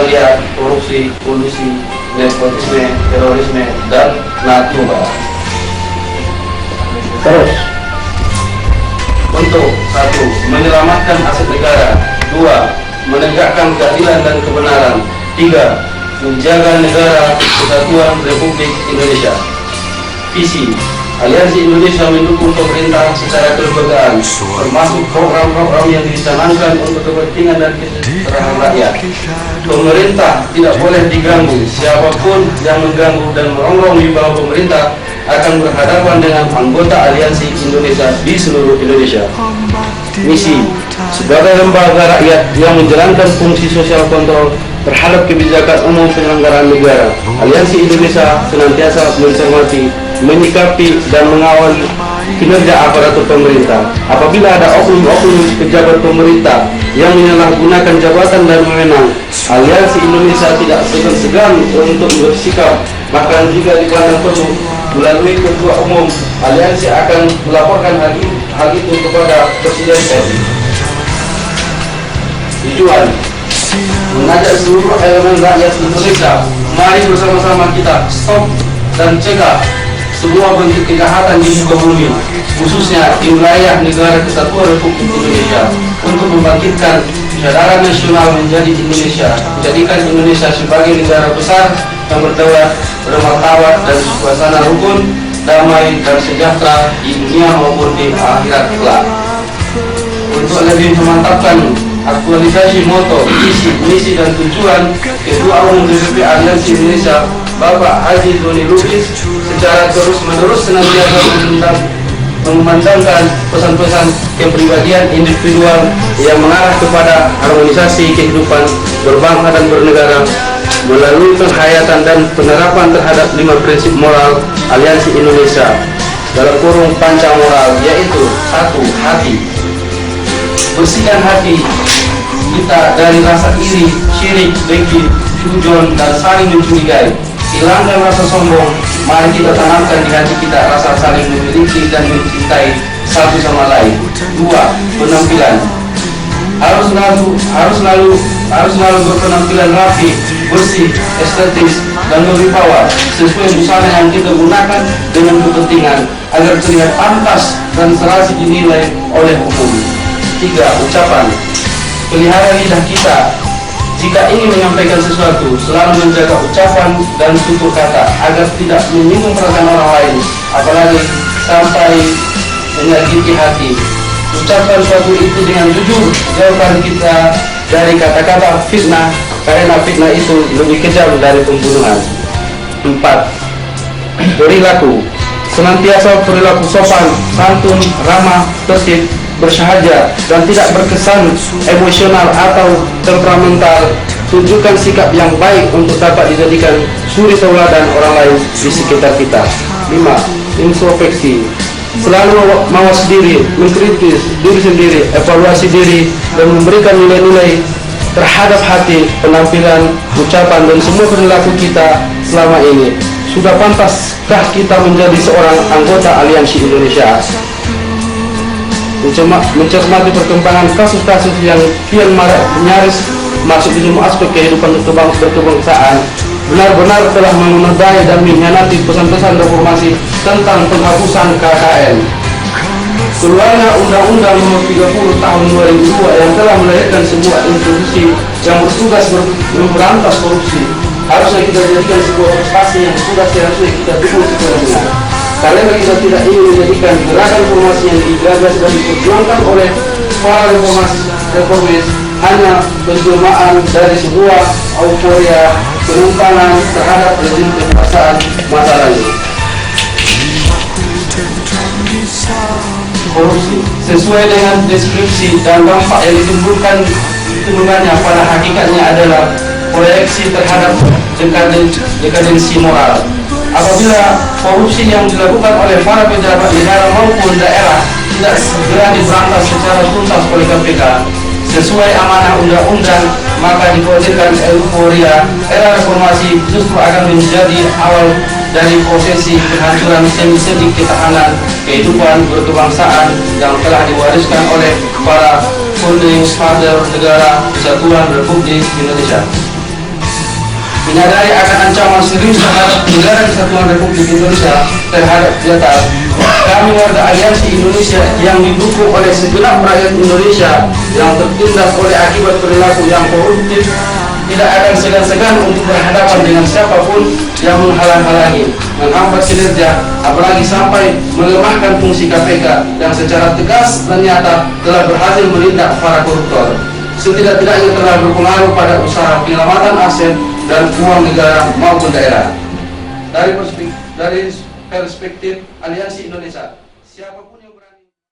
liar, korupsi, kolusi, nepotisme, terorisme, dan narkoba. Terus, untuk 1. Menyelamatkan aset negara. 2. Menegakkan keadilan dan kebenaran. 3. Menjaga negara kesatuan Republik Indonesia. Visi: Aliansi Indonesia mendukung pemerintah secara kelembagaan, termasuk program-program yang dicanangkan untuk kepentingan dan kesejahteraan rakyat. Pemerintah tidak boleh diganggu. Siapapun yang mengganggu dan merongrong wibawa pemerintah akan berhadapan dengan anggota Aliansi Indonesia di seluruh Indonesia. Misi: sebagai lembaga rakyat yang menjalankan fungsi sosial kontrol terhadap kebijakan umum penyelenggaraan negara, Aliansi Indonesia senantiasa mencermati, menyikapi, dan mengawal kinerja aparatur pemerintah. Apabila ada oknum-oknum pejabat pemerintah yang menyalahgunakan jabatan dan wewenang, Aliansi Indonesia tidak segan-segan untuk bersikap. Bahkan jika dipandang perlu, melalui Ketua Umum Aliansi akan melaporkan hal itu kepada Presiden RI. Tujuan: mengajak seluruh elemen rakyat Indonesia, mari bersama-sama kita stop dan cegah semua bentuk kejahatan di muka bumi, khususnya di wilayah negara kesatuan Republik Indonesia, untuk membangkitkan kesadaran nasional menjadikan Indonesia sebagai negara besar yang berdaulat, bermartabat, dan suasana rukun, damai, dan sejahtera di dunia maupun di akhirat kelak. Untuk lebih memantapkan aktualisasi moto, visi, misi, dan tujuan, Ketua Umum DPP Aliansi Indonesia Bapak Haji Doni Lubis secara terus-menerus senantiasa mengumandangkan pesan-pesan kepribadian individual yang mengarah kepada harmonisasi kehidupan berbangsa dan bernegara melalui penghayatan dan penerapan terhadap 5 prinsip moral Aliansi Indonesia dalam kurung panca moral, yaitu 1. Hati. Bersihkan hati kita dari rasa iri, syirik, dengki, suzon, dan saling mencurigai. Hilangkan rasa sombong. Mari kita tanamkan di hati kita rasa saling memiliki dan mencintai satu sama lain. 2. Penampilan. Harus selalu berpenampilan rapi, bersih, estetis, dan berwibawa sesuai busana yang kita gunakan dengan kepentingan agar terlihat pantas dan serasi dinilai oleh hukum. 3. Ucapan. Pelihara lidah kita. Jika ingin menyampaikan sesuatu, selalu menjaga ucapan dan tutur kata agar tidak menyinggung perasaan orang lain, apalagi sampai menyakiti hati. Ucapkan suatu itu dengan jujur. Jauhkan kita dari kata-kata fitnah, karena fitnah itu lebih kejam dari pembunuhan. 4. Perilaku. Senantiasa perilaku sopan, santun, ramah, tertib, bersahaja, dan tidak berkesan emosional atau temperamental. Tunjukkan sikap yang baik untuk dapat dijadikan suri tauladan orang lain di sekitar kita. 5. Introspeksi. Selalu mawas diri, mengkritis diri sendiri, evaluasi diri, dan memberikan nilai-nilai terhadap hati, penampilan, ucapan, dan semua perilaku kita selama ini. Sudah pantaskah kita menjadi seorang anggota Aliansi Indonesia? Mencermati perkembangan kasus-kasus yang kian nyaris masuk di semua aspek kehidupan berkebangsaan, benar-benar telah menodai dan mengkhianati pesan-pesan reformasi tentang penghapusan KKN. Keluarnya Undang-Undang Nomor 30 Tahun 2002 yang telah melahirkan sebuah institusi yang bertugas memberantas korupsi harusnya kita jadikan sebuah prestasi yang sudah seharusnya kita dukung sepenuhnya. Karena kita tidak ingin menjadikan gerakan reformasi yang digagas dan diperjuangkan oleh para reformis hanya penjelmaan dari sebuah euforia penumpangan terhadap rezim kekuasaan masa lalu. Korupsi sesuai dengan deskripsi dan dampak yang ditimbulkannya pada hakikatnya adalah proyeksi terhadap dekadensi moral. Apabila korupsi yang dilakukan oleh para pejabat negara maupun daerah tidak segera diberantas secara tuntas oleh KPK sesuai amanah undang-undang, maka dikhawatirkan euforia era reformasi justru akan menjadi awal dari prosesi kehancuran seni-seni ketahanan kehidupan berkebangsaan yang telah diwariskan oleh para founding father negara kesatuan Republik Indonesia. menyadari akan ancaman serius terhadap negara kesatuan Republik Indonesia terhadap Jatar, kami warga Aliansi Indonesia yang didukung oleh segenap rakyat Indonesia yang tertindas oleh akibat perilaku yang koruptif tidak akan segan-segan untuk berhadapan dengan siapapun yang menghalang-halangi, menghambat kinerja, apalagi sampai melemahkan fungsi KPK yang secara tegas dan nyata telah berhasil menindak para koruptor. Setidak-tidaknya telah berpengaruh pada usaha penyelamatan aset dan uang negara maupun daerah. Dari perspektif Aliansi Indonesia, siapapun